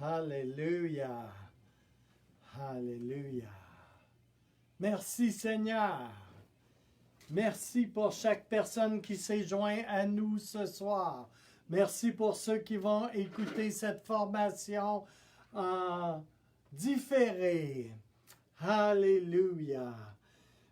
Alléluia. Alléluia. Merci Seigneur. Merci pour chaque personne qui s'est joint à nous ce soir. Merci pour ceux qui vont écouter cette formation en différé. Alléluia.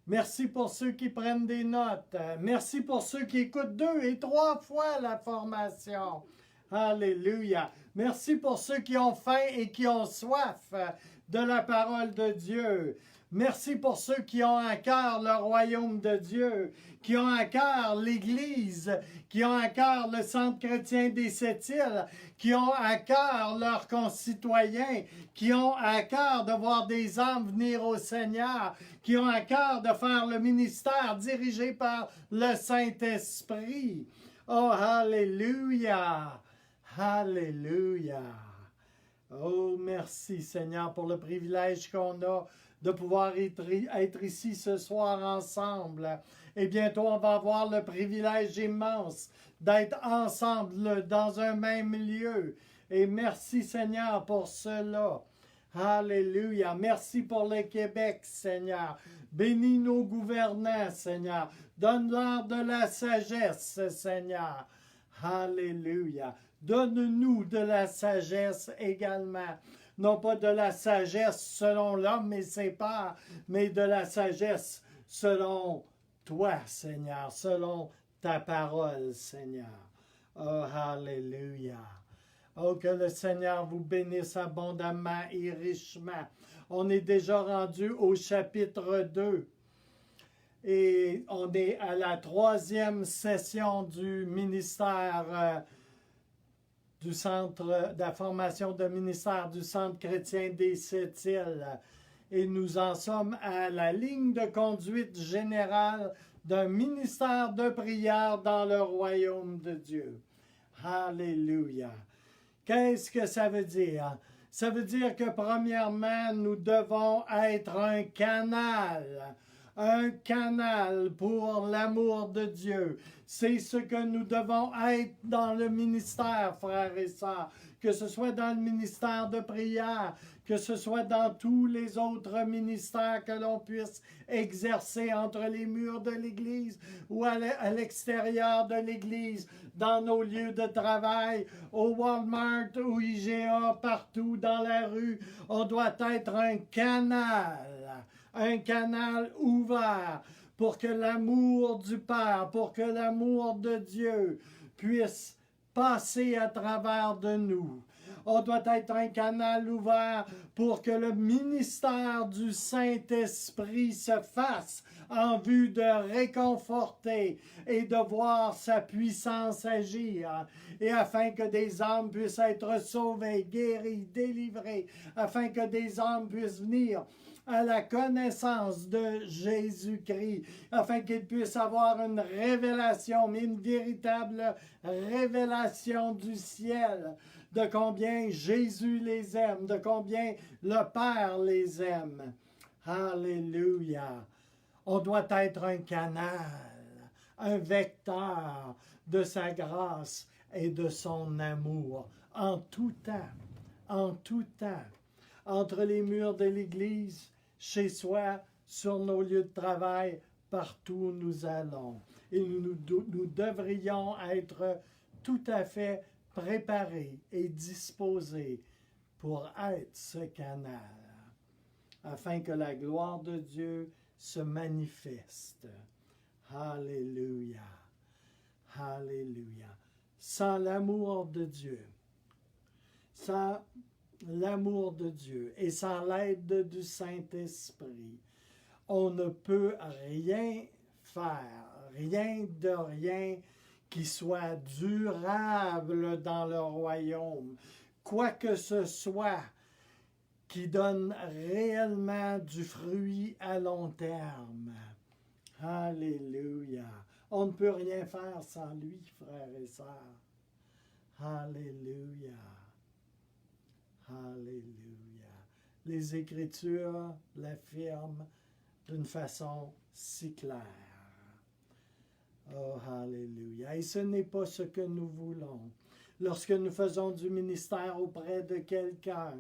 Merci pour ceux qui prennent des notes. Merci pour ceux qui écoutent 2 et 3 fois la formation. Alléluia. Merci pour ceux qui ont faim et qui ont soif de la parole de Dieu. Merci pour ceux qui ont à cœur le royaume de Dieu, qui ont à cœur l'Église, qui ont à cœur le Centre chrétien des Sept-Îles, qui ont à cœur leurs concitoyens, qui ont à cœur de voir des âmes venir au Seigneur, qui ont à cœur de faire le ministère dirigé par le Saint-Esprit. Oh, Alléluia! Alléluia! Oh, merci Seigneur pour le privilège qu'on a de pouvoir être ici ce soir ensemble. Et bientôt, on va avoir le privilège immense d'être ensemble dans un même lieu. Et merci Seigneur pour cela. Alléluia. Merci pour le Québec, Seigneur. Bénis nos gouvernants, Seigneur. Donne-leur de la sagesse, Seigneur. Alléluia. Donne-nous de la sagesse également. Non pas de la sagesse selon l'homme et ses peurs, mais de la sagesse selon toi, Seigneur, selon ta parole, Seigneur. Oh, Alléluia. Oh, que le Seigneur vous bénisse abondamment et richement. On est déjà rendu au chapitre 2. Et on est à la 3e session du ministère du centre de la formation de ministère du Centre chrétien des Sept-Îles. Et nous en sommes à la ligne de conduite générale d'un ministère de prière dans le royaume de Dieu. Alléluia. Qu'est-ce que ça veut dire? Ça veut dire que premièrement, nous devons être un canal pour l'amour de Dieu. C'est ce que nous devons être dans le ministère, frères et sœurs, que ce soit dans le ministère de prière, que ce soit dans tous les autres ministères que l'on puisse exercer entre les murs de l'Église ou à l'extérieur de l'Église, dans nos lieux de travail, au Walmart, au IGA, partout dans la rue. On doit être un canal ouvert pour que l'amour du Père, pour que l'amour de Dieu puisse passer à travers de nous. On doit être un canal ouvert pour que le ministère du Saint-Esprit se fasse en vue de réconforter et de voir sa puissance agir, et afin que des âmes puissent être sauvées, guéries, délivrées, afin que des âmes puissent venir à la connaissance de Jésus-Christ, afin qu'ils puissent avoir une révélation, mais une véritable révélation du ciel, de combien Jésus les aime, de combien le Père les aime. Alléluia. On doit être un canal, un vecteur de sa grâce et de son amour, en tout temps, entre les murs de l'Église, chez soi, sur nos lieux de travail, partout où nous allons. Et nous devrions être tout à fait préparés et disposés pour être ce canal, afin que la gloire de Dieu se manifeste. Alléluia. Alléluia. Sans l'amour de Dieu, et sans l'aide du Saint-Esprit, on ne peut rien faire, rien qui soit durable dans le royaume, quoi que ce soit qui donne réellement du fruit à long terme. Alléluia. On ne peut rien faire sans lui, frères et sœurs. Alléluia. Alléluia. Les Écritures l'affirment d'une façon si claire. Oh, alléluia. Et ce n'est pas ce que nous voulons. lorsque nous faisons du ministère auprès de quelqu'un.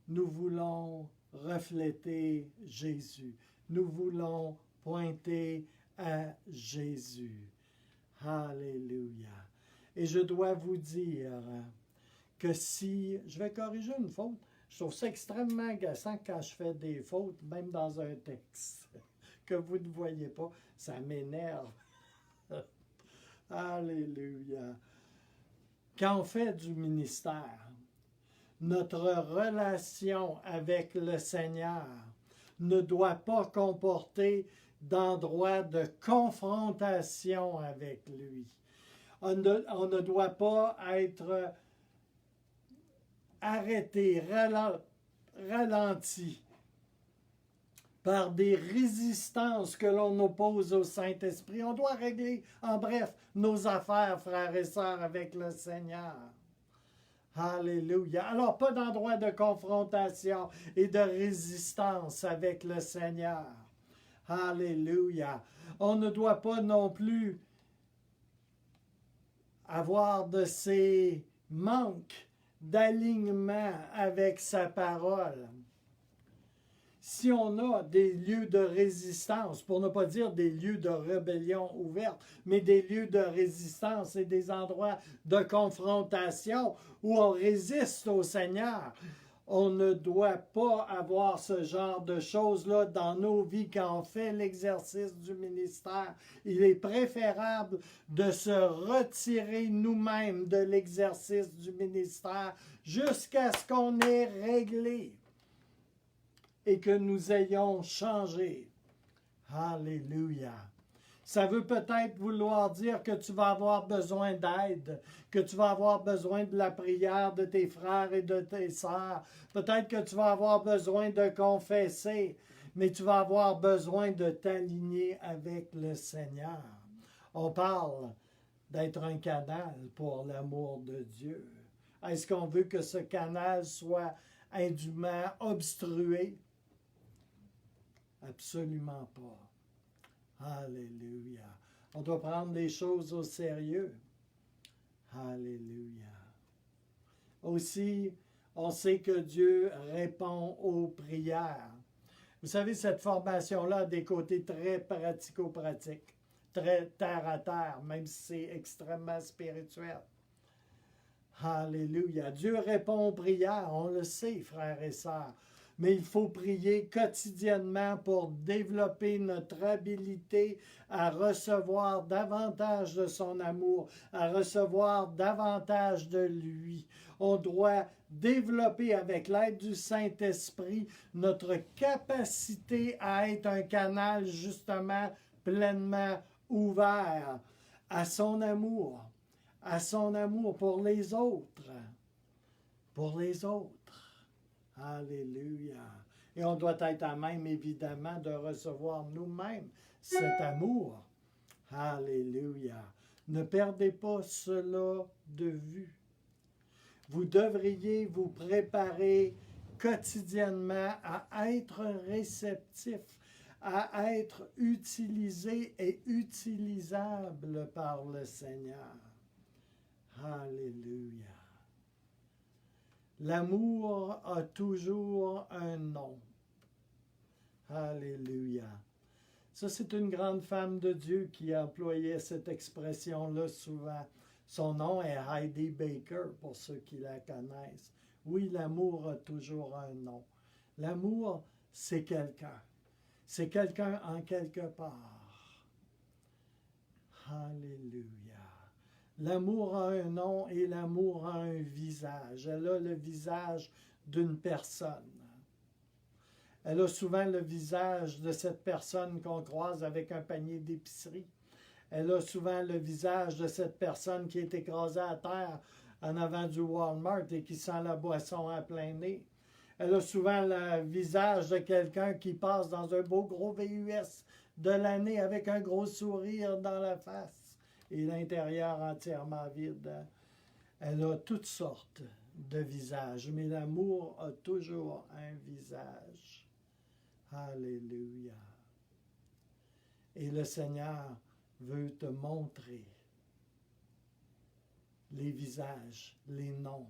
Nous voulons refléter Jésus. Nous voulons pointer à Jésus. Alléluia. Et je dois vous dire que si... Je vais corriger une faute. Je trouve ça extrêmement agaçant quand je fais des fautes, même dans un texte, que vous ne voyez pas. Ça m'énerve. Alléluia. Quand on fait du ministère, notre relation avec le Seigneur ne doit pas comporter d'endroit de confrontation avec lui. On ne doit pas être arrêté, ralenti par des résistances que l'on oppose au Saint-Esprit. On doit régler, en bref, nos affaires, frères et sœurs, avec le Seigneur. Alléluia. Alors, pas d'endroit de confrontation et de résistance avec le Seigneur. Alléluia. On ne doit pas non plus avoir de ces manques d'alignement avec sa parole. Si on a des lieux de résistance, pour ne pas dire des lieux de rébellion ouverte, mais des lieux de résistance et des endroits de confrontation où on résiste au Seigneur, on ne doit pas avoir ce genre de choses-là dans nos vies quand on fait l'exercice du ministère. Il est préférable de se retirer nous-mêmes de l'exercice du ministère jusqu'à ce qu'on ait réglé et que nous ayons changé. Alléluia. Ça veut peut-être vouloir dire que tu vas avoir besoin d'aide, que tu vas avoir besoin de la prière de tes frères et de tes sœurs. Peut-être que tu vas avoir besoin de confesser, mais tu vas avoir besoin de t'aligner avec le Seigneur. On parle d'être un canal pour l'amour de Dieu. Est-ce qu'on veut que ce canal soit indûment obstrué? Absolument pas. Alléluia. On doit prendre les choses au sérieux. Alléluia. Aussi, on sait que Dieu répond aux prières. Vous savez, cette formation-là a des côtés très pratico-pratiques, très terre à terre, même si c'est extrêmement spirituel. Alléluia. Dieu répond aux prières, on le sait, frères et sœurs. Mais il faut prier quotidiennement pour développer notre habilité à recevoir davantage de son amour, à recevoir davantage de lui. On doit développer avec l'aide du Saint-Esprit notre capacité à être un canal justement pleinement ouvert à son amour pour les autres. Pour les autres. Alléluia. Et on doit être à même, évidemment, de recevoir nous-mêmes cet amour. Alléluia. Ne perdez pas cela de vue. Vous devriez vous préparer quotidiennement à être réceptif, à être utilisé et utilisable par le Seigneur. Alléluia. L'amour a toujours un nom. Alléluia. Ça, c'est une grande femme de Dieu qui employait cette expression-là souvent. Son nom est Heidi Baker, pour ceux qui la connaissent. Oui, l'amour a toujours un nom. L'amour, c'est quelqu'un. C'est quelqu'un en quelque part. Alléluia. L'amour a un nom et l'amour a un visage. Elle a le visage d'une personne. Elle a souvent le visage de cette personne qu'on croise avec un panier d'épicerie. Elle a souvent le visage de cette personne qui est écrasée à terre en avant du Walmart et qui sent la boisson à plein nez. Elle a souvent le visage de quelqu'un qui passe dans un beau gros VUS de l'année avec un gros sourire dans la face et l'intérieur entièrement vide. Elle a toutes sortes de visages, mais l'amour a toujours un visage. Alléluia. Et le Seigneur veut te montrer les visages, les noms,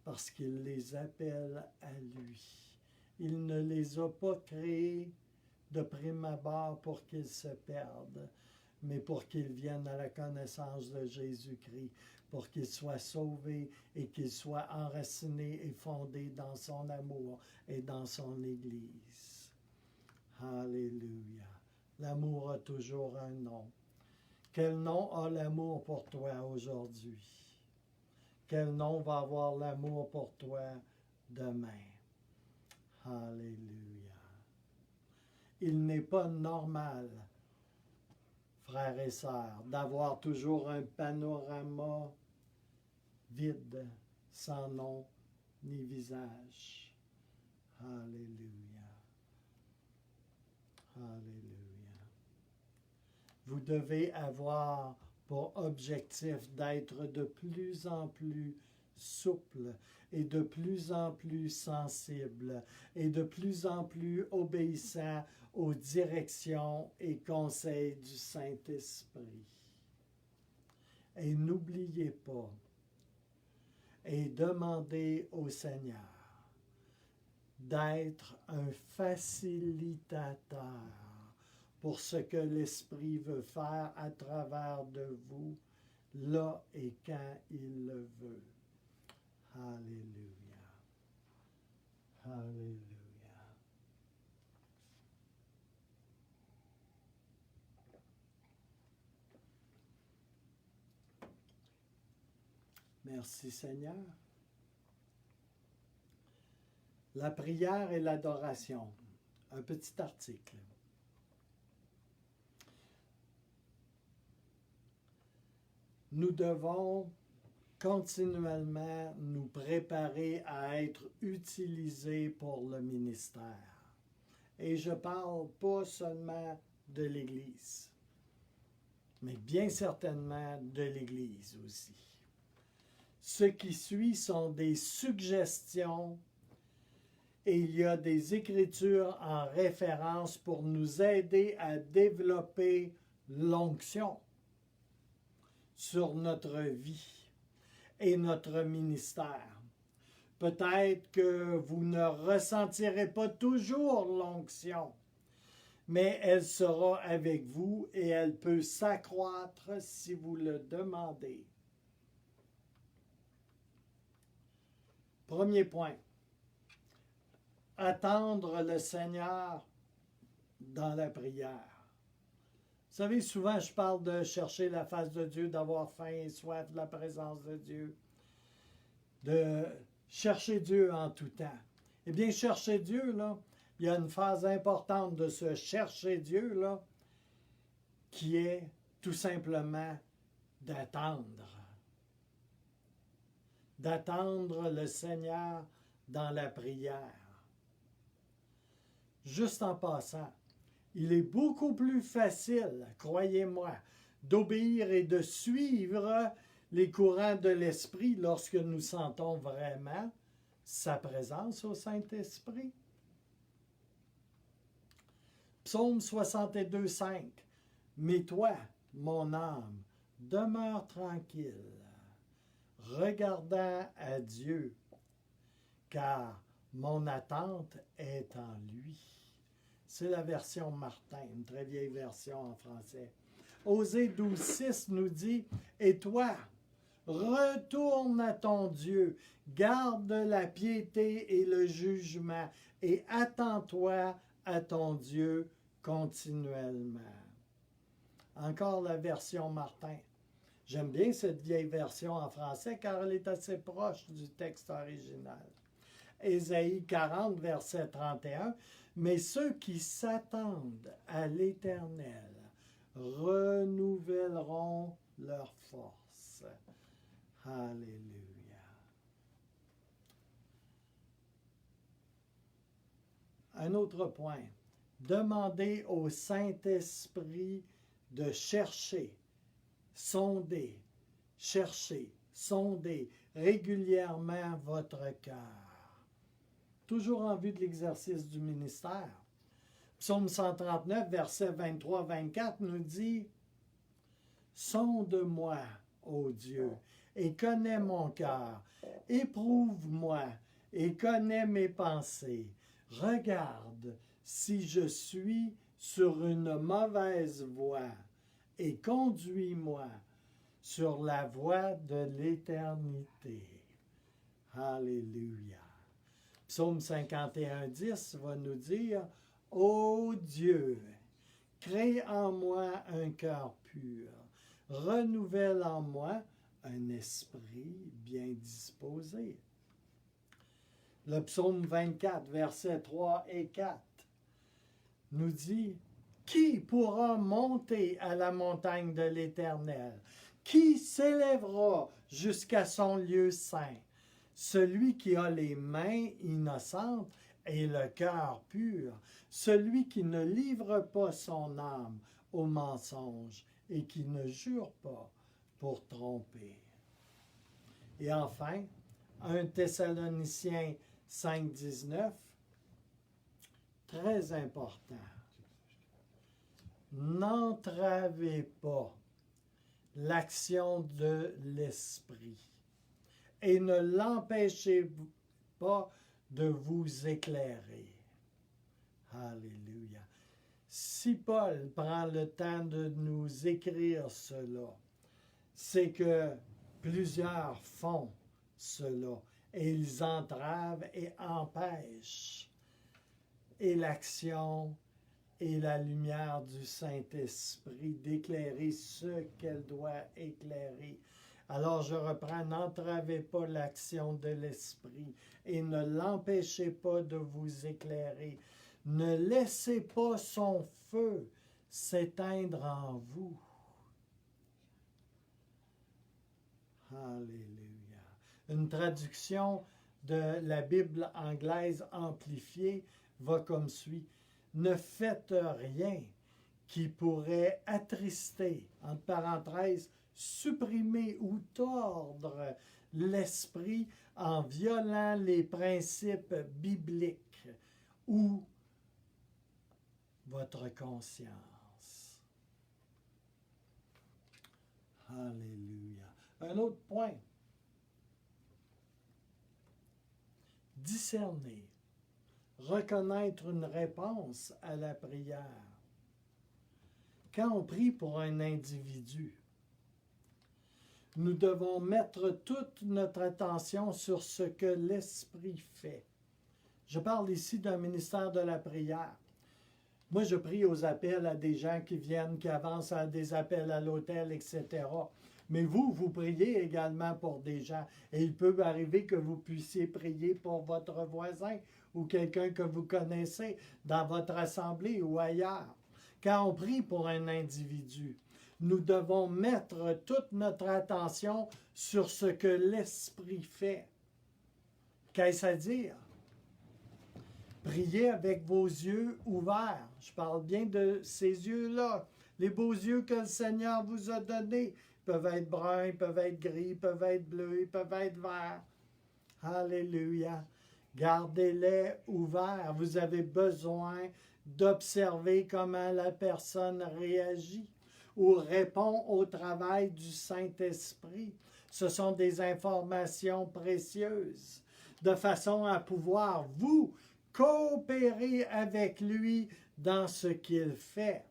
parce qu'il les appelle à lui. Il ne les a pas créés de prime abord pour qu'ils se perdent, mais pour qu'ils viennent à la connaissance de Jésus-Christ, pour qu'ils soient sauvés et qu'ils soient enracinés et fondés dans son amour et dans son Église. Alléluia. L'amour a toujours un nom. Quel nom a l'amour pour toi aujourd'hui? Quel nom va avoir l'amour pour toi demain? Alléluia. Il n'est pas normal, frères et sœurs, d'avoir toujours un panorama vide, sans nom ni visage. Alléluia. Alléluia. Vous devez avoir pour objectif d'être de plus en plus souple et de plus en plus sensible et de plus en plus obéissant aux directions et conseils du Saint-Esprit. Et n'oubliez pas, et demandez au Seigneur d'être un facilitateur pour ce que l'Esprit veut faire à travers de vous, là et quand il le veut. Alléluia. Alléluia. Merci Seigneur. La prière et l'adoration. Un petit article. Nous devons continuellement nous préparer à être utilisés pour le ministère. Et je ne parle pas seulement de l'Église, mais bien certainement de l'Église aussi. Ce qui suit sont des suggestions et il y a des écritures en référence pour nous aider à développer l'onction sur notre vie et notre ministère. Peut-être que vous ne ressentirez pas toujours l'onction, mais elle sera avec vous et elle peut s'accroître si vous le demandez. Premier point, attendre le Seigneur dans la prière. Vous savez, souvent je parle de chercher la face de Dieu, d'avoir faim et soif de la présence de Dieu, de chercher Dieu en tout temps. Eh bien, chercher Dieu, là, il y a une phase importante de ce chercher Dieu, là, qui est tout simplement d'attendre. D'attendre le Seigneur dans la prière. Juste en passant, il est beaucoup plus facile, croyez-moi, d'obéir et de suivre les courants de l'Esprit lorsque nous sentons vraiment sa présence au Saint-Esprit. Psaume 62, 5. Mais toi, mon âme, demeure tranquille, regardant à Dieu, car mon attente est en lui. C'est la version Martin, une très vieille version en français. Osée 12, 6 nous dit « Et toi, retourne à ton Dieu, garde la piété et le jugement, et attends-toi à ton Dieu continuellement. » Encore la version Martin. J'aime bien cette vieille version en français car elle est assez proche du texte original. Ésaïe 40, verset 31. « Mais ceux qui s'attendent à l'Éternel renouvelleront leur force. » Alléluia. Un autre point. Demandez au Saint-Esprit de chercher, sonder, chercher, sonder régulièrement votre cœur. Toujours en vue de l'exercice du ministère. Psaume 139, versets 23-24 nous dit « Sonde-moi, ô Dieu, et connais mon cœur. Éprouve-moi et connais mes pensées. Regarde si je suis sur une mauvaise voie et conduis-moi sur la voie de l'éternité. » Alléluia. Psaume 51, 10 va nous dire « Ô Dieu, crée en moi un cœur pur, renouvelle en moi un esprit bien disposé. » Le psaume 24, versets 3 et 4 nous dit « Qui pourra monter à la montagne de l'Éternel? Qui s'élèvera jusqu'à son lieu saint? Celui qui a les mains innocentes et le cœur pur, celui qui ne livre pas son âme au mensonge et qui ne jure pas pour tromper. » Et enfin, 1 Thessaloniciens 5, 19, très important. N'entravez pas l'action de l'esprit et ne l'empêchez pas de vous éclairer. Alléluia. Si Paul prend le temps de nous écrire cela, c'est que plusieurs font cela et ils entravent et empêchent et l'action et la lumière du Saint-Esprit d'éclairer ce qu'elle doit éclairer. Alors je reprends, n'entravez pas l'action de l'Esprit et ne l'empêchez pas de vous éclairer. Ne laissez pas son feu s'éteindre en vous. Alléluia. Une traduction de la Bible anglaise amplifiée va comme suit. Ne faites rien qui pourrait attrister, entre parenthèses, supprimer ou tordre l'esprit en violant les principes bibliques ou votre conscience. Alléluia. Un autre point. Discerner. Reconnaître une réponse à la prière. Quand on prie pour un individu, nous devons mettre toute notre attention sur ce que l'Esprit fait. Je parle ici d'un ministère de la prière. Moi, je prie aux appels à des gens qui viennent, qui avancent à des appels à l'hôtel, etc. Mais vous priez également pour des gens. Et il peut arriver que vous puissiez prier pour votre voisin ou quelqu'un que vous connaissez dans votre assemblée ou ailleurs. Quand on prie pour un individu, nous devons mettre toute notre attention sur ce que l'Esprit fait. Qu'est-ce à dire? Priez avec vos yeux ouverts. Je parle bien de ces yeux-là. Les beaux yeux que le Seigneur vous a donnés. Ils peuvent être bruns, ils peuvent être gris, ils peuvent être bleus, ils peuvent être verts. Alléluia. Gardez-les ouverts. Vous avez besoin d'observer comment la personne réagit ou répond au travail du Saint-Esprit. Ce sont des informations précieuses, de façon à pouvoir vous coopérer avec lui dans ce qu'il fait.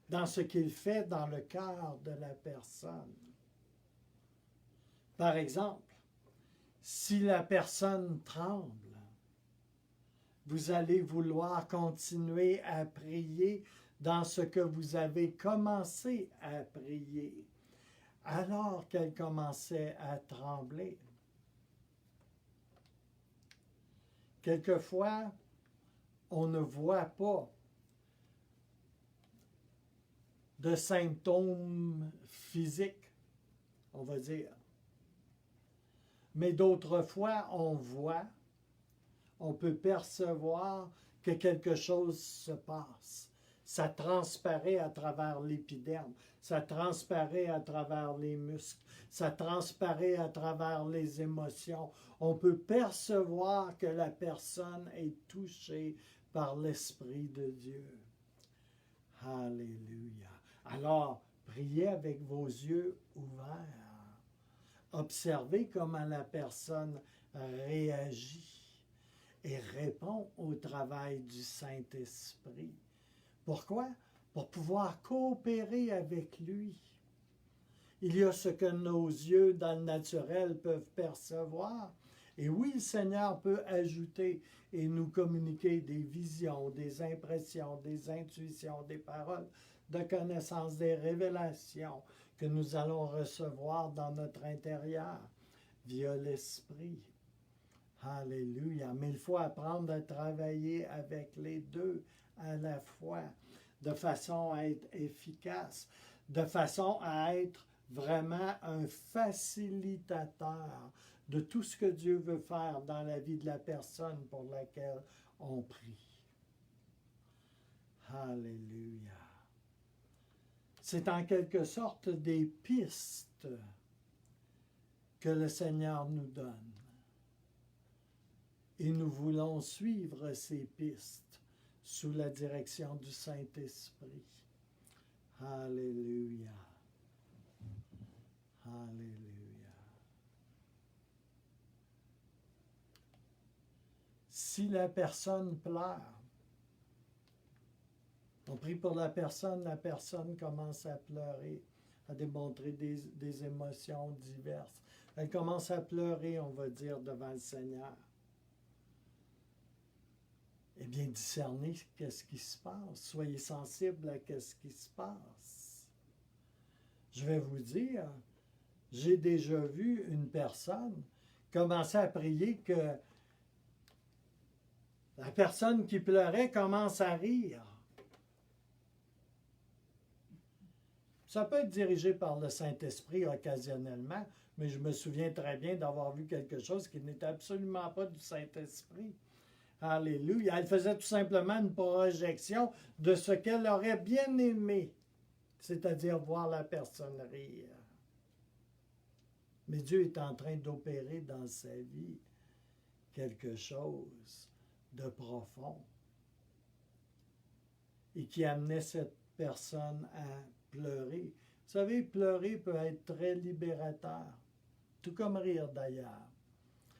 Dans ce qu'il fait dans le cœur de la personne. Par exemple, si la personne tremble, vous allez vouloir continuer à prier dans ce que vous avez commencé à prier, alors qu'elle commençait à trembler. Quelquefois, on ne voit pas de symptômes physiques, on va dire. Mais d'autres fois, on voit, on peut percevoir que quelque chose se passe. Ça transparaît à travers l'épiderme, ça transparaît à travers les muscles, ça transparaît à travers les émotions. On peut percevoir que la personne est touchée par l'Esprit de Dieu. Alléluia. Alors, priez avec vos yeux ouverts. Observez comment la personne réagit et répond au travail du Saint-Esprit. Pourquoi? Pour pouvoir coopérer avec lui. Il y a ce que nos yeux dans le naturel peuvent percevoir. Et oui, le Seigneur peut ajouter et nous communiquer des visions, des impressions, des intuitions, des paroles de connaissance, des révélations que nous allons recevoir dans notre intérieur via l'Esprit. Alléluia. Mais il faut apprendre à travailler avec les deux à la fois, de façon à être efficace, de façon à être vraiment un facilitateur de tout ce que Dieu veut faire dans la vie de la personne pour laquelle on prie. Alléluia. C'est en quelque sorte des pistes que le Seigneur nous donne. Et nous voulons suivre ces pistes sous la direction du Saint-Esprit. Alléluia. Alléluia. Si la personne pleure, on prie pour la personne commence à pleurer, à démontrer des émotions diverses. Elle commence à pleurer, on va dire, devant le Seigneur. Eh bien, discernez qu'est-ce qui se passe. Soyez sensible à qu'est-ce qui se passe. Je vais vous dire, j'ai déjà vu une personne commencer à prier que la personne qui pleurait commence à rire. Ça peut être dirigé par le Saint-Esprit occasionnellement, mais je me souviens très bien d'avoir vu quelque chose qui n'était absolument pas du Saint-Esprit. Alléluia. Elle faisait tout simplement une projection de ce qu'elle aurait bien aimé, c'est-à-dire voir la personne rire. Mais Dieu est en train d'opérer dans sa vie quelque chose de profond et qui amenait cette personne à pleurer. Vous savez, pleurer peut être très libérateur, tout comme rire d'ailleurs.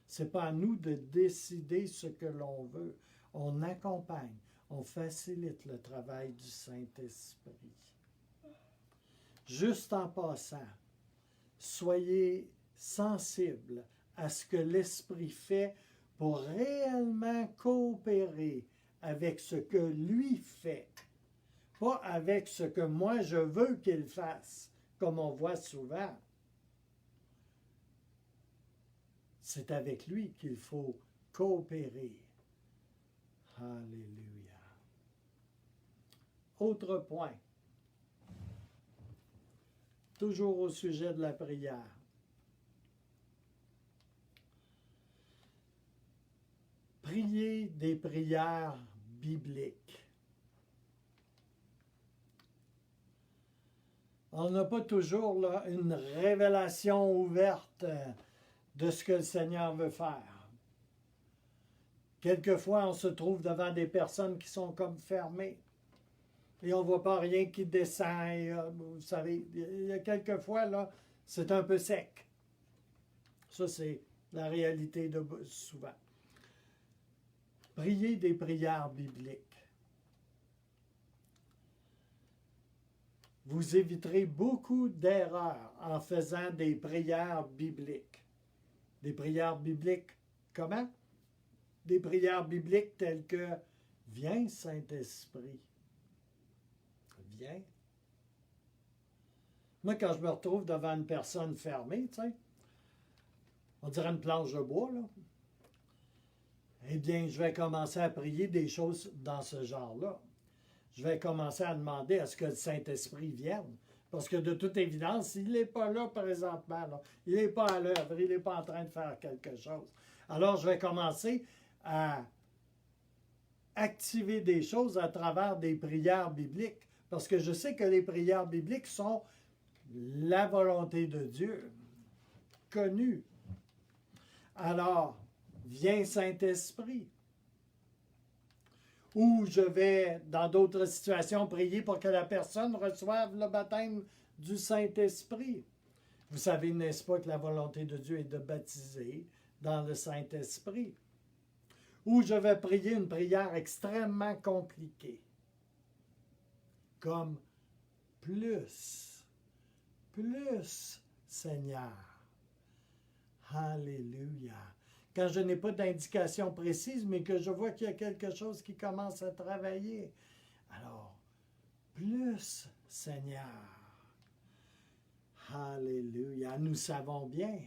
Ce n'est pas à nous de décider ce que l'on veut. On accompagne, on facilite le travail du Saint-Esprit. Juste en passant, soyez sensibles à ce que l'Esprit fait pour réellement coopérer avec ce que lui fait, pas avec ce que moi je veux qu'il fasse, comme on voit souvent. C'est avec lui qu'il faut coopérer. Alléluia. Autre point, toujours au sujet de la prière. Priez des prières bibliques. On n'a pas toujours là, une révélation ouverte de ce que le Seigneur veut faire. Quelquefois, on se trouve devant des personnes qui sont comme fermées. Et on ne voit pas rien qui descend. Et, vous savez, il y a quelquefois, là, c'est un peu sec. Ça, c'est la réalité de souvent. Priez des prières bibliques. Vous éviterez beaucoup d'erreurs en faisant des prières bibliques. Des prières bibliques comment? Des prières bibliques telles que « Viens, Saint-Esprit, viens ». Moi, quand je me retrouve devant une personne fermée, tu sais, on dirait une planche de bois, là, eh bien, je vais commencer à prier des choses dans ce genre-là. Je vais commencer à demander à ce que le Saint-Esprit vienne. Parce que de toute évidence, il n'est pas là présentement. Là. Il n'est pas à l'œuvre. Il n'est pas en train de faire quelque chose. Alors, je vais commencer à activer des choses à travers des prières bibliques. Parce que je sais que les prières bibliques sont la volonté de Dieu, connue. Alors, viens Saint-Esprit. Ou je vais, dans d'autres situations, prier pour que la personne reçoive le baptême du Saint-Esprit. Vous savez, n'est-ce pas, que la volonté de Dieu est de baptiser dans le Saint-Esprit. Ou je vais prier une prière extrêmement compliquée, comme plus, Seigneur. Alléluia. Quand je n'ai pas d'indication précise, mais que je vois qu'il y a quelque chose qui commence à travailler. Alors, plus, Seigneur. Alléluia. Nous savons bien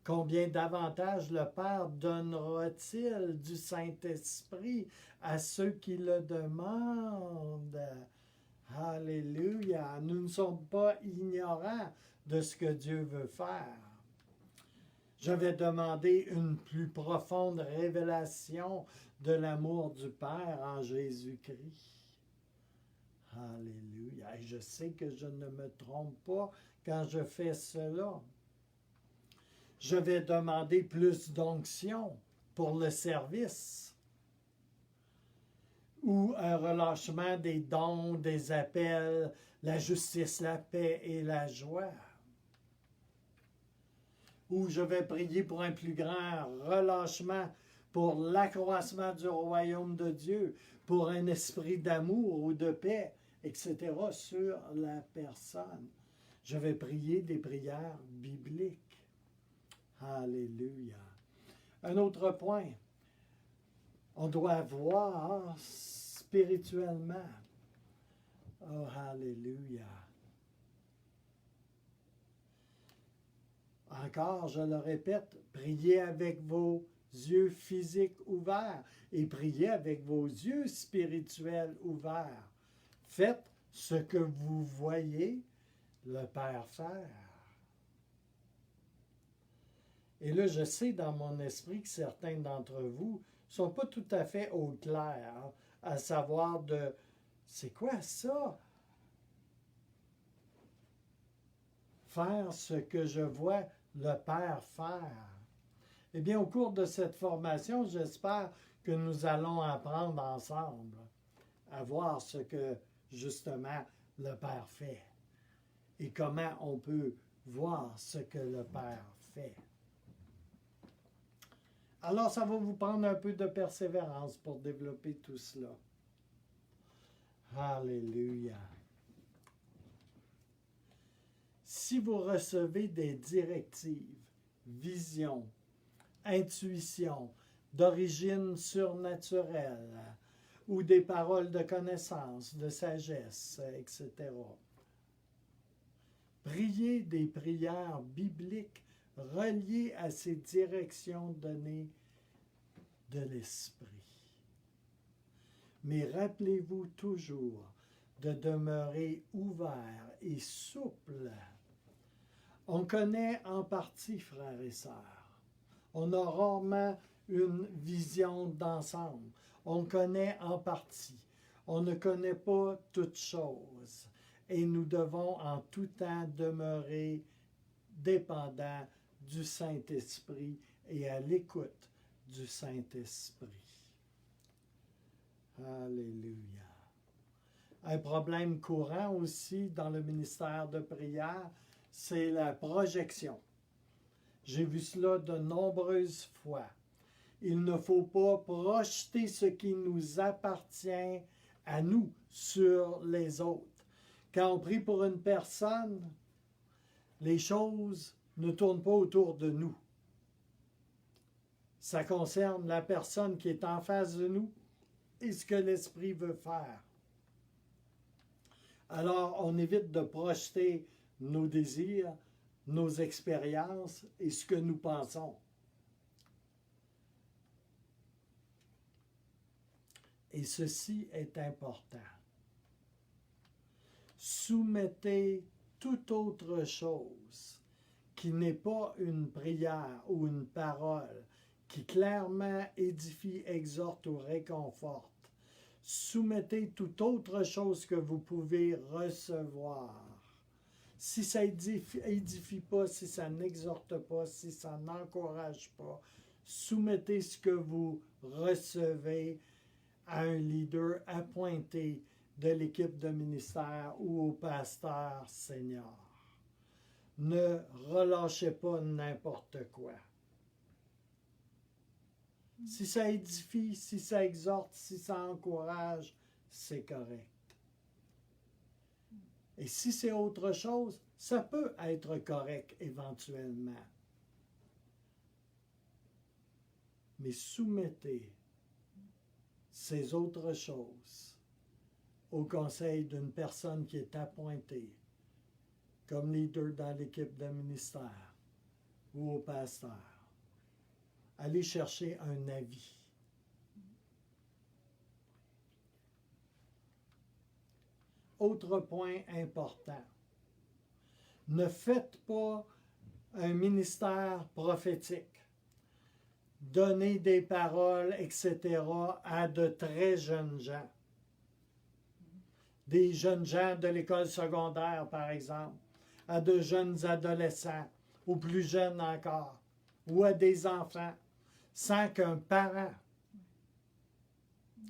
combien davantage le Père donnera-t-il du Saint-Esprit à ceux qui le demandent. Alléluia. Nous ne sommes pas ignorants de ce que Dieu veut faire. Je vais demander une plus profonde révélation de l'amour du Père en Jésus-Christ. Alléluia. Et je sais que je ne me trompe pas quand je fais cela. Je vais demander plus d'onction pour le service ou un relâchement des dons, des appels, la justice, la paix et la joie. Ou je vais prier pour un plus grand relâchement, pour l'accroissement du royaume de Dieu, pour un esprit d'amour ou de paix, etc. sur la personne. Je vais prier des prières bibliques. Alléluia. Un autre point, on doit voir spirituellement. Oh, alléluia. Encore, je le répète, priez avec vos yeux physiques ouverts et priez avec vos yeux spirituels ouverts. Faites ce que vous voyez le Père faire. Et là, je sais dans mon esprit que certains d'entre vous ne sont pas tout à fait au clair, à savoir de « c'est quoi ça? » Faire ce que je vois le Père faire. Eh bien, au cours de cette formation, j'espère que nous allons apprendre ensemble à voir ce que, justement, le Père fait et comment on peut voir ce que le Père fait. Alors, ça va vous prendre un peu de persévérance pour développer tout cela. Alléluia. Si vous recevez des directives, visions, intuitions d'origine surnaturelle ou des paroles de connaissance, de sagesse, etc., priez des prières bibliques reliées à ces directions données de l'Esprit. Mais rappelez-vous toujours de demeurer ouvert et souple. On connaît en partie, frères et sœurs. On a rarement une vision d'ensemble. On connaît en partie. On ne connaît pas toutes choses. Et nous devons en tout temps demeurer dépendants du Saint-Esprit et à l'écoute du Saint-Esprit. Alléluia. Un problème courant aussi dans le ministère de prière, c'est la projection. J'ai vu cela de nombreuses fois. Il ne faut pas projeter ce qui nous appartient à nous sur les autres. Quand on prie pour une personne, les choses ne tournent pas autour de nous. Ça concerne la personne qui est en face de nous et ce que l'Esprit veut faire. Alors, on évite de projeter nos désirs, nos expériences et ce que nous pensons. Et ceci est important. Soumettez toute autre chose qui n'est pas une prière ou une parole qui clairement édifie, exhorte ou réconforte. Soumettez toute autre chose que vous pouvez recevoir. Si ça édifie pas, si ça n'exhorte pas, si ça n'encourage pas, soumettez ce que vous recevez à un leader appointé de l'équipe de ministère ou au pasteur senior. Ne relâchez pas n'importe quoi. Si ça édifie, si ça exhorte, si ça encourage, c'est correct. Et si c'est autre chose, ça peut être correct éventuellement. Mais soumettez ces autres choses au conseil d'une personne qui est appointée comme leader dans l'équipe de ministère ou au pasteur. Allez chercher un avis. Autre point important. Ne faites pas un ministère prophétique. Donnez des paroles, etc. à de très jeunes gens. Des jeunes gens de l'école secondaire, par exemple, à de jeunes adolescents, ou plus jeunes encore, ou à des enfants, sans qu'un parent,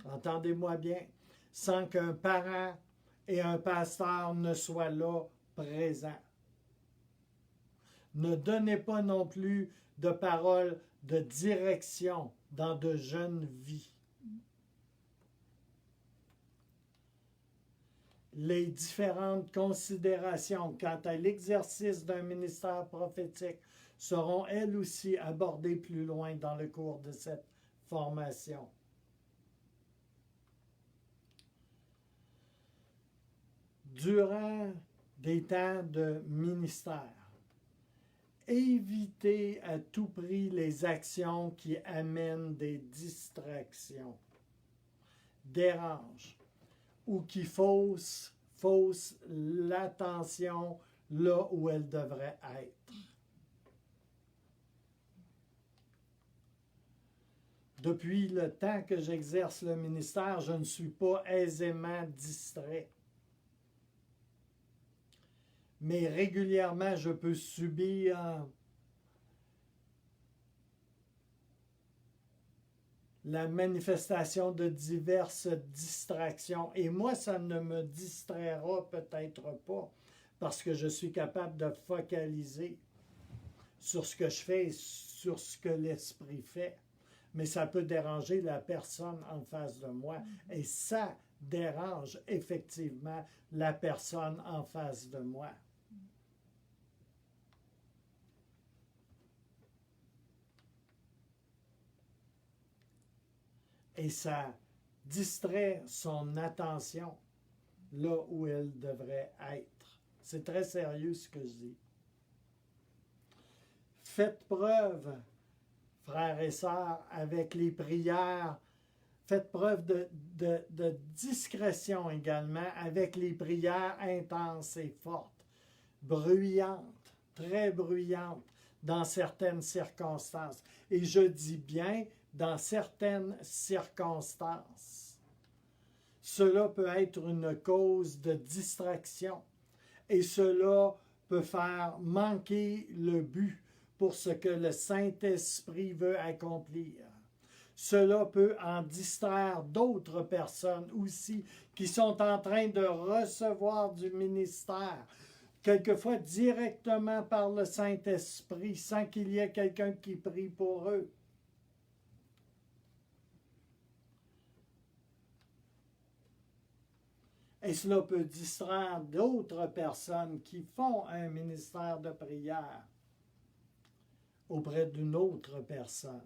entendez-moi bien, sans qu'un parent et un pasteur ne soient là présents. Ne donnez pas non plus de paroles de direction dans de jeunes vies. Les différentes considérations quant à l'exercice d'un ministère prophétique seront elles aussi abordées plus loin dans le cours de cette formation. Durant des temps de ministère, évitez à tout prix les actions qui amènent des distractions, dérangent ou qui faussent l'attention là où elle devrait être. Depuis le temps que j'exerce le ministère, je ne suis pas aisément distrait. Mais régulièrement, je peux subir la manifestation de diverses distractions. Et moi, ça ne me distraira peut-être pas parce que je suis capable de focaliser sur ce que je fais et sur ce que l'Esprit fait. Mais ça peut déranger la personne en face de moi. Et ça dérange effectivement la personne en face de moi. Et ça distrait son attention là où elle devrait être. C'est très sérieux ce que je dis. Faites preuve, frères et sœurs, avec les prières. Faites preuve de discrétion également avec les prières intenses et fortes, bruyantes, très bruyantes dans certaines circonstances. Et je dis bien dans certaines circonstances. Cela peut être une cause de distraction et cela peut faire manquer le but pour ce que le Saint-Esprit veut accomplir. Cela peut en distraire d'autres personnes aussi qui sont en train de recevoir du ministère, quelquefois directement par le Saint-Esprit, sans qu'il y ait quelqu'un qui prie pour eux. Et cela peut distraire d'autres personnes qui font un ministère de prière auprès d'une autre personne.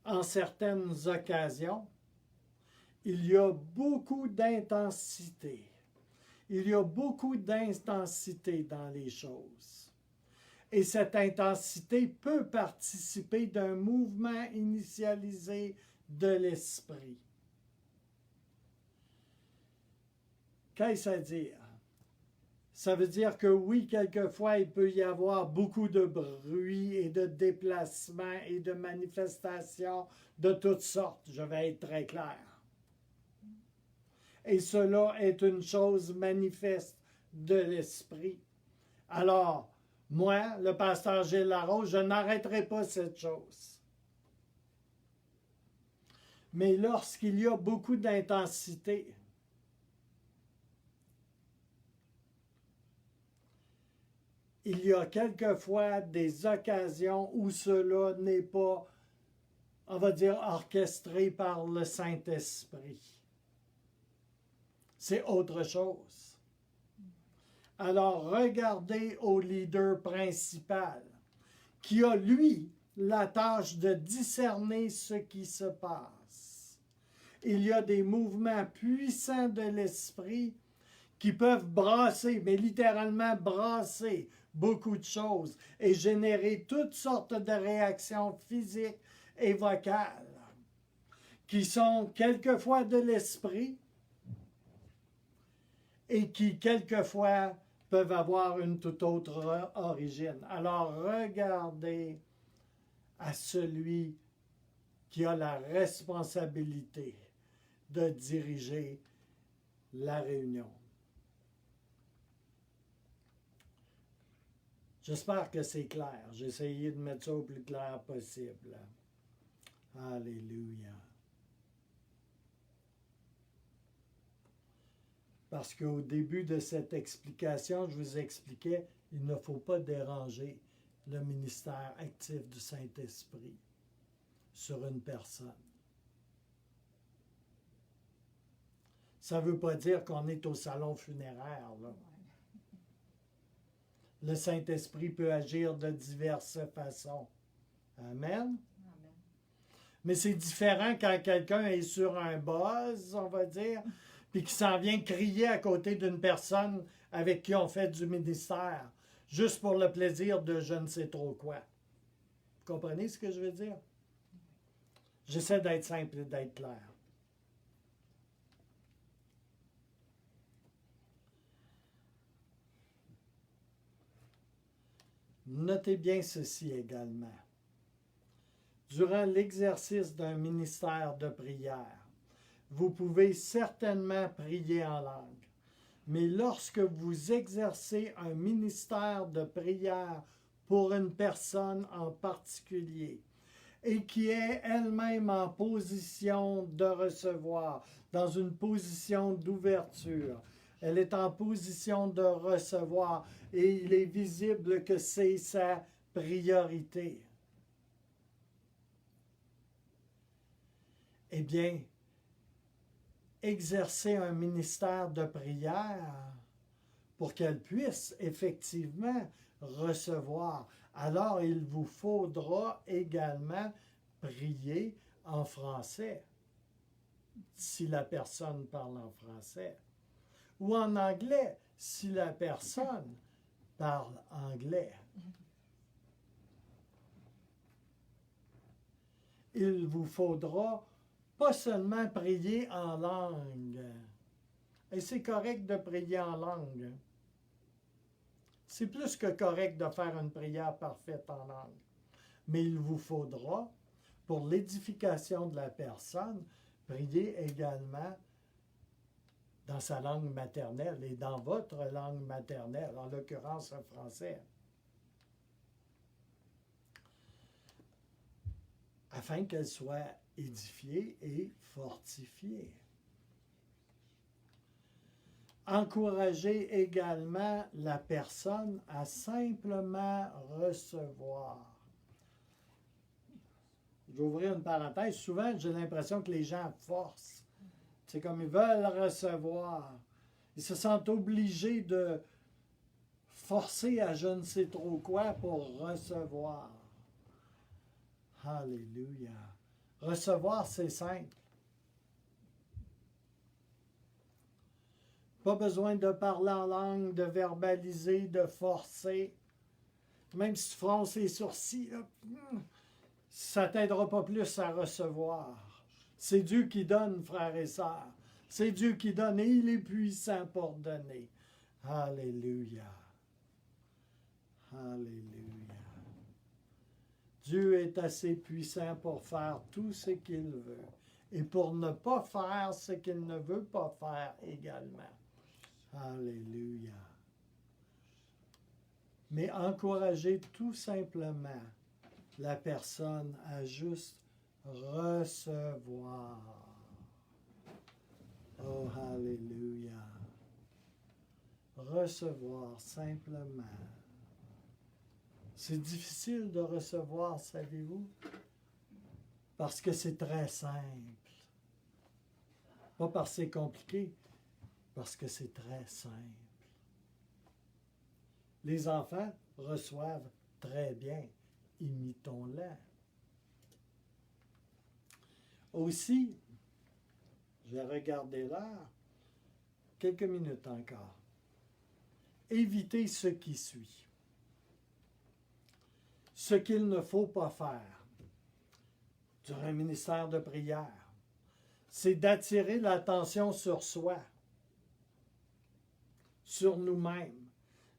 En certaines occasions, il y a beaucoup d'intensité. Il y a beaucoup d'intensité dans les choses. Et cette intensité peut participer d'un mouvement initialisé de l'esprit. Qu'est-ce à dire? Ça veut dire que oui, quelquefois, il peut y avoir beaucoup de bruit et de déplacements et de manifestations de toutes sortes. Je vais être très clair. Et cela est une chose manifeste de l'esprit. Alors, moi, le pasteur Gilles Larose, je n'arrêterai pas cette chose. Mais lorsqu'il y a beaucoup d'intensité, il y a quelquefois des occasions où cela n'est pas, on va dire, orchestré par le Saint-Esprit. C'est autre chose. Alors, regardez au leader principal, qui a, lui, la tâche de discerner ce qui se passe. Il y a des mouvements puissants de l'esprit qui peuvent brasser, mais littéralement brasser beaucoup de choses et générer toutes sortes de réactions physiques et vocales qui sont quelquefois de l'esprit et qui quelquefois peuvent avoir une toute autre origine. Alors regardez à celui qui a la responsabilité de diriger la réunion. J'espère que c'est clair. J'ai essayé de mettre ça au plus clair possible. Alléluia. Parce qu'au début de cette explication, je vous expliquais, il ne faut pas déranger le ministère actif du Saint-Esprit sur une personne. Ça ne veut pas dire qu'on est au salon funéraire, là. Le Saint-Esprit peut agir de diverses façons. Amen. Amen. Mais c'est différent quand quelqu'un est sur un buzz, on va dire, puis qui s'en vient crier à côté d'une personne avec qui on fait du ministère, juste pour le plaisir de je ne sais trop quoi. Vous comprenez ce que je veux dire? J'essaie d'être simple et d'être clair. Notez bien ceci également. Durant l'exercice d'un ministère de prière, vous pouvez certainement prier en langue, mais lorsque vous exercez un ministère de prière pour une personne en particulier et qui est elle-même en position de recevoir, dans une position d'ouverture, elle est en position de recevoir et il est visible que c'est sa priorité. Eh bien, exercer un ministère de prière pour qu'elle puisse effectivement recevoir. Alors, il vous faudra également prier en français, si la personne parle en français, ou en anglais, si la personne parle anglais. Il vous faudra pas seulement prier en langue. Et c'est correct de prier en langue. C'est plus que correct de faire une prière parfaite en langue. Mais il vous faudra, pour l'édification de la personne, prier également dans sa langue maternelle et dans votre langue maternelle, en l'occurrence le français, afin qu'elle soit édifiée et fortifiée. Encouragez également la personne à simplement recevoir. Je vais ouvrir une parenthèse. Souvent, j'ai l'impression que les gens forcent. C'est comme ils veulent recevoir. Ils se sentent obligés de forcer à je ne sais trop quoi pour recevoir. Alléluia. Recevoir, c'est simple. Pas besoin de parler en langue, de verbaliser, de forcer. Même si tu fronces les sourcils, là, ça ne t'aidera pas plus à recevoir. C'est Dieu qui donne, frères et sœurs. C'est Dieu qui donne et il est puissant pour donner. Alléluia. Alléluia. Dieu est assez puissant pour faire tout ce qu'il veut et pour ne pas faire ce qu'il ne veut pas faire également. Alléluia. Mais encouragez tout simplement la personne à juste Recevoir. Oh, Alléluia. Recevoir simplement. C'est difficile de recevoir, savez-vous? Parce que c'est très simple. Pas parce que c'est compliqué, parce que c'est très simple. Les enfants reçoivent très bien. Imitons-les. Aussi, je vais regarder l'heure. Quelques minutes encore. Évitez ce qui suit. Ce qu'il ne faut pas faire durant un ministère de prière, c'est d'attirer l'attention sur soi, sur nous-mêmes,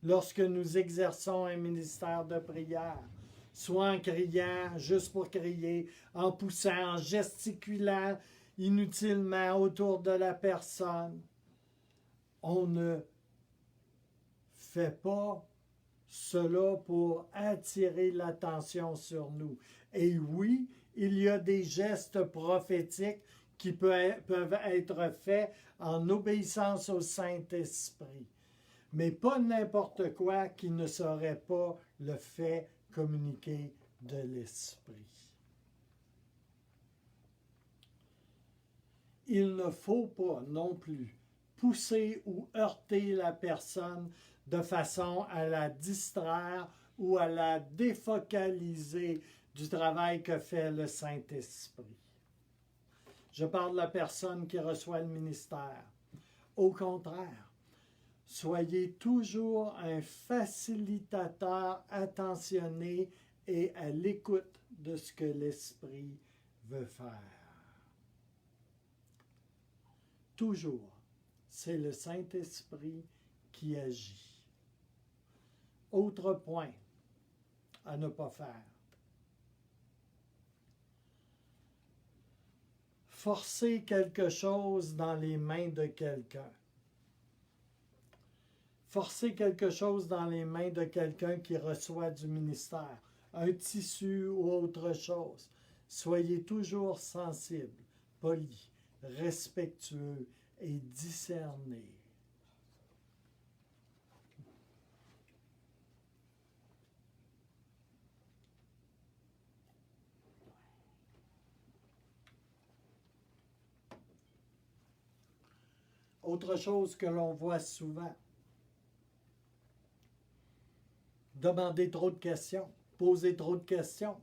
lorsque nous exerçons un ministère de prière, soit en criant, juste pour crier, en poussant, en gesticulant inutilement autour de la personne. On ne fait pas cela pour attirer l'attention sur nous. Et oui, il y a des gestes prophétiques qui peuvent être faits en obéissance au Saint-Esprit. Mais pas n'importe quoi qui ne serait pas le fait communiqué de l'Esprit. Il ne faut pas non plus pousser ou heurter la personne de façon à la distraire ou à la défocaliser du travail que fait le Saint-Esprit. Je parle de la personne qui reçoit le ministère. Au contraire, soyez toujours un facilitateur attentionné et à l'écoute de ce que l'Esprit veut faire. Toujours, c'est le Saint-Esprit qui agit. Autre point à ne pas faire. Forcer quelque chose dans les mains de quelqu'un. Forcer quelque chose dans les mains de quelqu'un qui reçoit du ministère, un tissu ou autre chose. Soyez toujours sensible, poli, respectueux et discerné. Autre chose que l'on voit souvent, demander trop de questions, poser trop de questions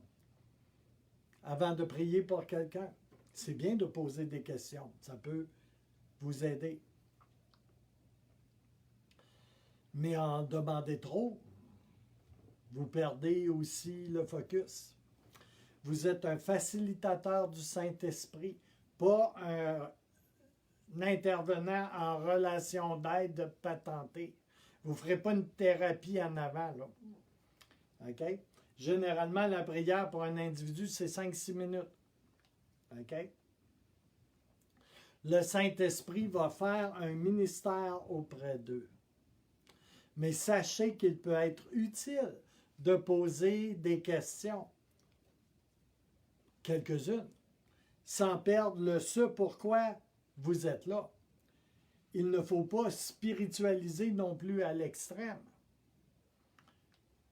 avant de prier pour quelqu'un. C'est bien de poser des questions, ça peut vous aider. Mais en demander trop, vous perdez aussi le focus. Vous êtes un facilitateur du Saint-Esprit, pas un intervenant en relation d'aide patentée. Vous ne ferez pas une thérapie en avant, là. OK? Généralement, la prière pour un individu, c'est 5-6 minutes. OK? Le Saint-Esprit va faire un ministère auprès d'eux. Mais sachez qu'il peut être utile de poser des questions, quelques-unes, sans perdre le ce pourquoi vous êtes là. Il ne faut pas spiritualiser non plus à l'extrême.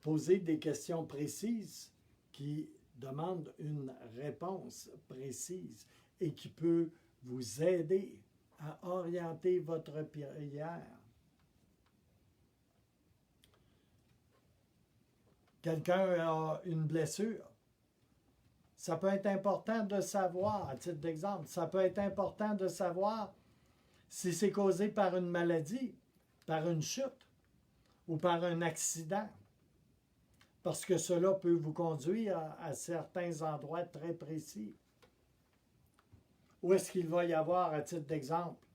Poser des questions précises qui demandent une réponse précise et qui peut vous aider à orienter votre prière. Quelqu'un a une blessure. Ça peut être important de savoir, à titre d'exemple, ça peut être important de savoir si c'est causé par une maladie, par une chute ou par un accident. Parce que cela peut vous conduire à certains endroits très précis. Où est-ce qu'il va y avoir, à titre d'exemple,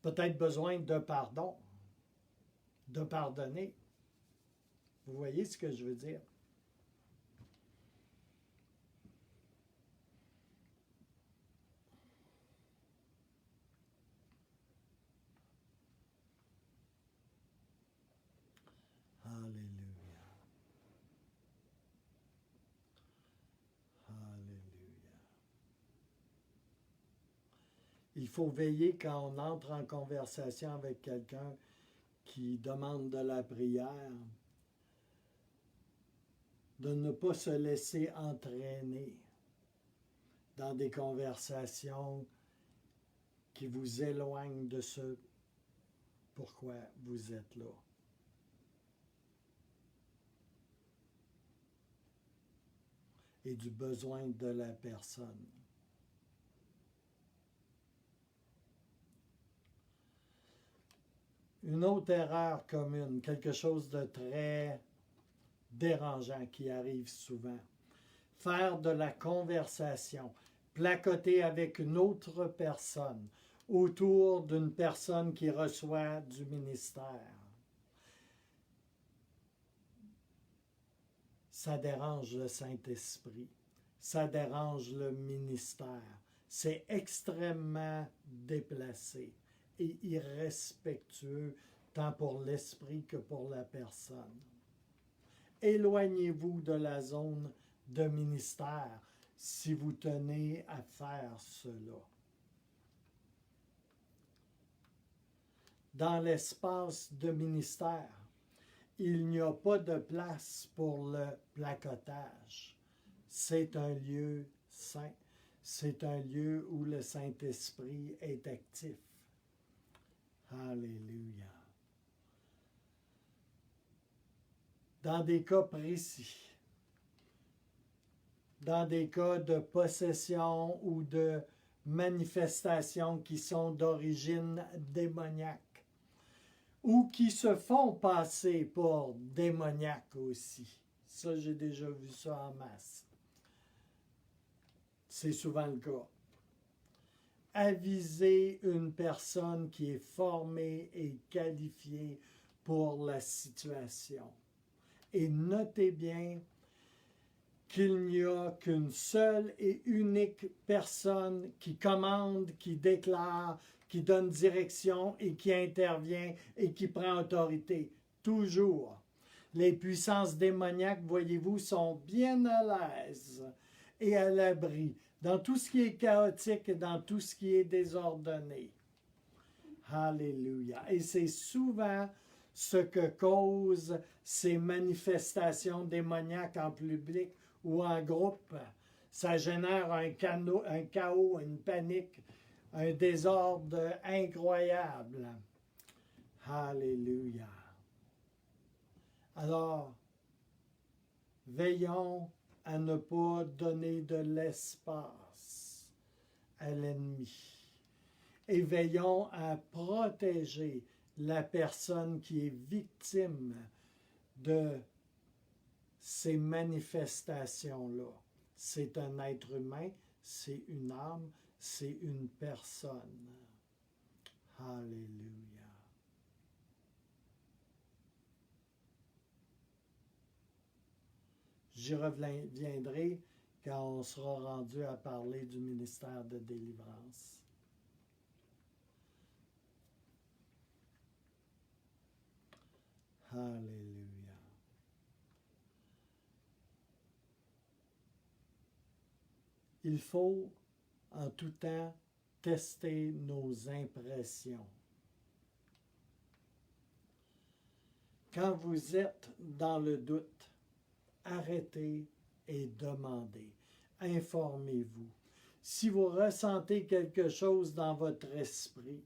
peut-être besoin de pardon, de pardonner. Vous voyez ce que je veux dire? Alléluia. Alléluia. Il faut veiller quand on entre en conversation avec quelqu'un qui demande de la prière, de ne pas se laisser entraîner dans des conversations qui vous éloignent de ce pourquoi vous êtes là. Et du besoin de la personne. Une autre erreur commune, quelque chose de très dérangeant qui arrive souvent. Faire de la conversation, placoter avec une autre personne autour d'une personne qui reçoit du ministère. Ça dérange le Saint-Esprit, ça dérange le ministère. C'est extrêmement déplacé et irrespectueux tant pour l'esprit que pour la personne. Éloignez-vous de la zone de ministère si vous tenez à faire cela. Dans l'espace de ministère, il n'y a pas de place pour le placotage. C'est un lieu saint. C'est un lieu où le Saint-Esprit est actif. Alléluia. Dans des cas précis, dans des cas de possession ou de manifestations qui sont d'origine démoniaque, ou qui se font passer pour démoniaques aussi. Ça, j'ai déjà vu ça en masse. C'est souvent le cas. Avisez une personne qui est formée et qualifiée pour la situation. Et notez bien qu'il n'y a qu'une seule et unique personne qui commande, qui déclare, qui donne direction et qui intervient et qui prend autorité. Toujours. Les puissances démoniaques, voyez-vous, sont bien à l'aise et à l'abri dans tout ce qui est chaotique et dans tout ce qui est désordonné. Alléluia. Et c'est souvent ce que causent ces manifestations démoniaques en public ou en groupe. Ça génère un chaos, une panique, un désordre incroyable. Alléluia. Alors, veillons à ne pas donner de l'espace à l'ennemi. Et veillons à protéger la personne qui est victime de ces manifestations-là. C'est un être humain, c'est une âme, c'est une personne. Alléluia. J'y reviendrai quand on sera rendu à parler du ministère de délivrance. Alléluia. Il faut en tout temps tester nos impressions. Quand vous êtes dans le doute, arrêtez et demandez. Informez-vous. Si vous ressentez quelque chose dans votre esprit,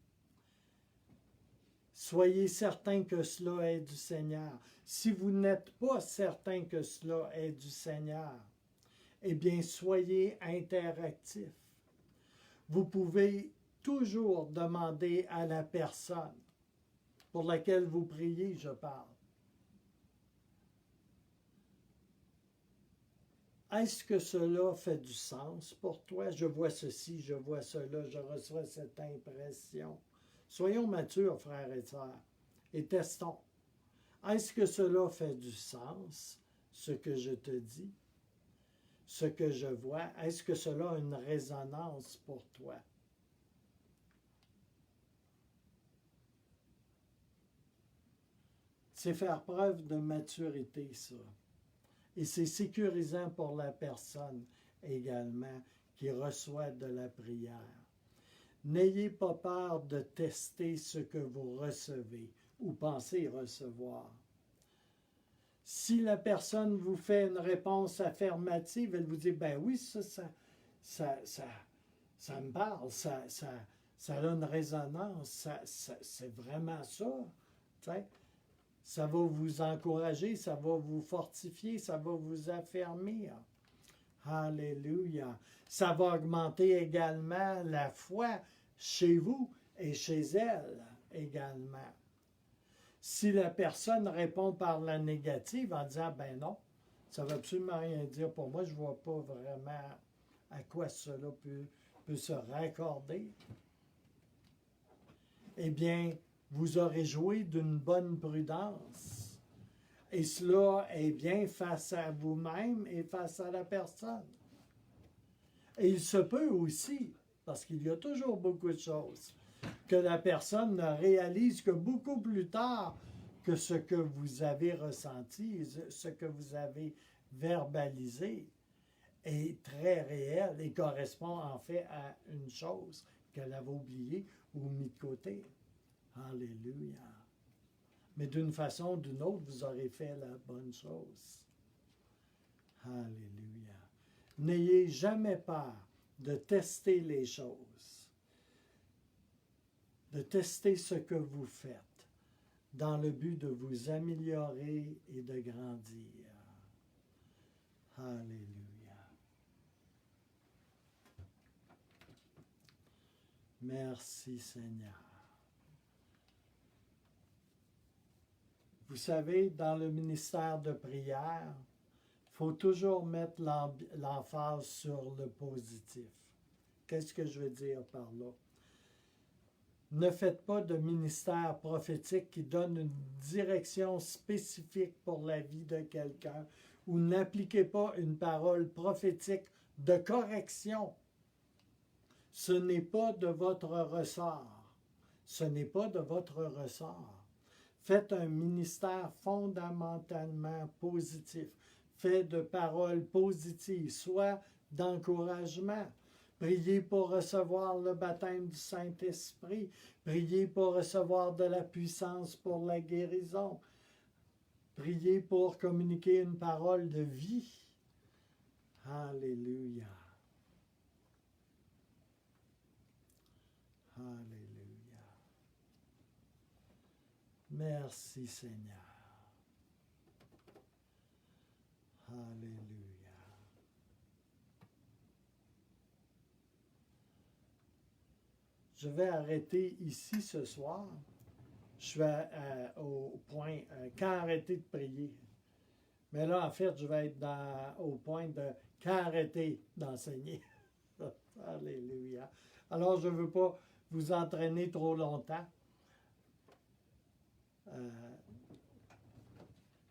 soyez certain que cela est du Seigneur. Si vous n'êtes pas certain que cela est du Seigneur, eh bien, soyez interactif. Vous pouvez toujours demander à la personne pour laquelle vous priez, je parle. Est-ce que cela fait du sens pour toi? Je vois ceci, je vois cela, je reçois cette impression. Soyons matures, frères et sœurs, et testons. Est-ce que cela fait du sens, ce que je te dis, ce que je vois? Est-ce que cela a une résonance pour toi? C'est faire preuve de maturité, ça. Et c'est sécurisant pour la personne également qui reçoit de la prière. N'ayez pas peur de tester ce que vous recevez ou pensez recevoir. Si la personne vous fait une réponse affirmative, elle vous dit, ben oui, ça me parle, ça a une résonance, c'est vraiment ça. T'sais? Ça va vous encourager, ça va vous fortifier, ça va vous affermir. Alléluia. Ça va augmenter également la foi chez vous et chez elle également. Si la personne répond par la négative en disant, ben non, ça ne veut absolument rien dire pour moi, je ne vois pas vraiment à quoi cela peut se raccorder, eh bien, vous aurez joué d'une bonne prudence. Et cela est bien face à vous-même et face à la personne. Et il se peut aussi, parce qu'il y a toujours beaucoup de choses, que la personne ne réalise que beaucoup plus tard que ce que vous avez ressenti, ce que vous avez verbalisé est très réel et correspond en fait à une chose qu'elle avait oubliée ou mis de côté. Alléluia. Mais d'une façon ou d'une autre, vous aurez fait la bonne chose. Alléluia. N'ayez jamais peur de tester les choses, de tester ce que vous faites, dans le but de vous améliorer et de grandir. Alléluia. Merci Seigneur. Vous savez, dans le ministère de prière, il faut toujours mettre l'emphase sur le positif. Qu'est-ce que je veux dire par là? Ne faites pas de ministère prophétique qui donne une direction spécifique pour la vie de quelqu'un ou n'appliquez pas une parole prophétique de correction. Ce n'est pas de votre ressort. Ce n'est pas de votre ressort. Faites un ministère fondamentalement positif, fait de paroles positives, soit d'encouragement. Priez pour recevoir le baptême du Saint-Esprit. Priez pour recevoir de la puissance pour la guérison. Priez pour communiquer une parole de vie. Alléluia. Alléluia. Merci Seigneur. Alléluia. Je vais arrêter ici ce soir. Je suis au point, quand arrêter de prier. Mais là, en fait, je vais être au point de quand arrêter d'enseigner. Alléluia. Alors, je ne veux pas vous entraîner trop longtemps.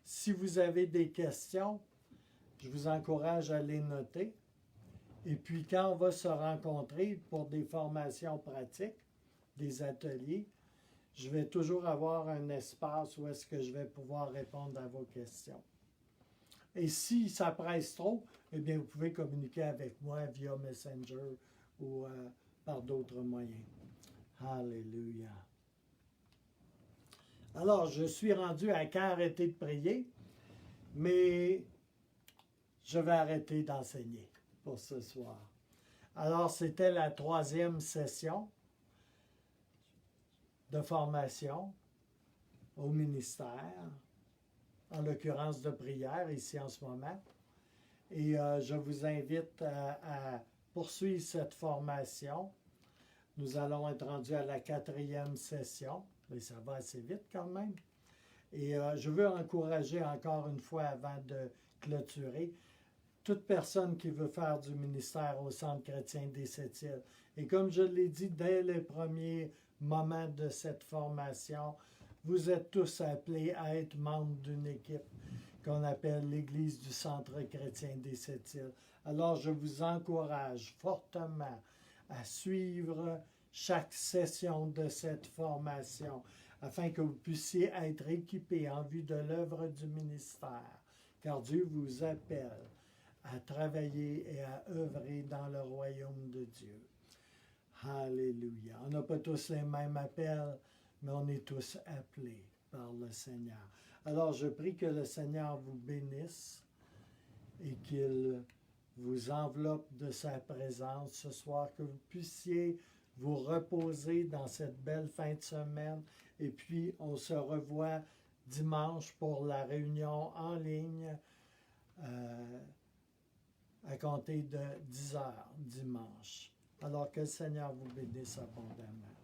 Si vous avez des questions, je vous encourage à les noter. Et puis, quand on va se rencontrer pour des formations pratiques, des ateliers, je vais toujours avoir un espace où est-ce que je vais pouvoir répondre à vos questions. Et si ça presse trop, eh bien, vous pouvez communiquer avec moi via Messenger ou par d'autres moyens. Alléluia. Alors, je suis rendu à quand arrêter de prier, mais je vais arrêter d'enseigner pour ce soir. Alors, c'était la 3e session de formation au ministère, en l'occurrence de prière ici en ce moment. Et je vous invite à poursuivre cette formation. Nous allons être rendus à la 4e session, mais ça va assez vite quand même. Et je veux encourager encore une fois avant de clôturer, toute personne qui veut faire du ministère au Centre chrétien des Sept-Îles. Et comme je l'ai dit dès les premiers moments de cette formation, vous êtes tous appelés à être membres d'une équipe qu'on appelle l'Église du Centre chrétien des Sept-Îles. Alors, je vous encourage fortement à suivre chaque session de cette formation afin que vous puissiez être équipés en vue de l'œuvre du ministère, car Dieu vous appelle à travailler et à œuvrer dans le royaume de Dieu. Alléluia. On n'a pas tous les mêmes appels, mais on est tous appelés par le Seigneur. Alors, je prie que le Seigneur vous bénisse et qu'il vous enveloppe de sa présence ce soir, que vous puissiez vous reposer dans cette belle fin de semaine. Et puis, on se revoit dimanche pour la réunion en ligne à compter de 10 heures dimanche. Alors que le Seigneur vous bénisse abondamment.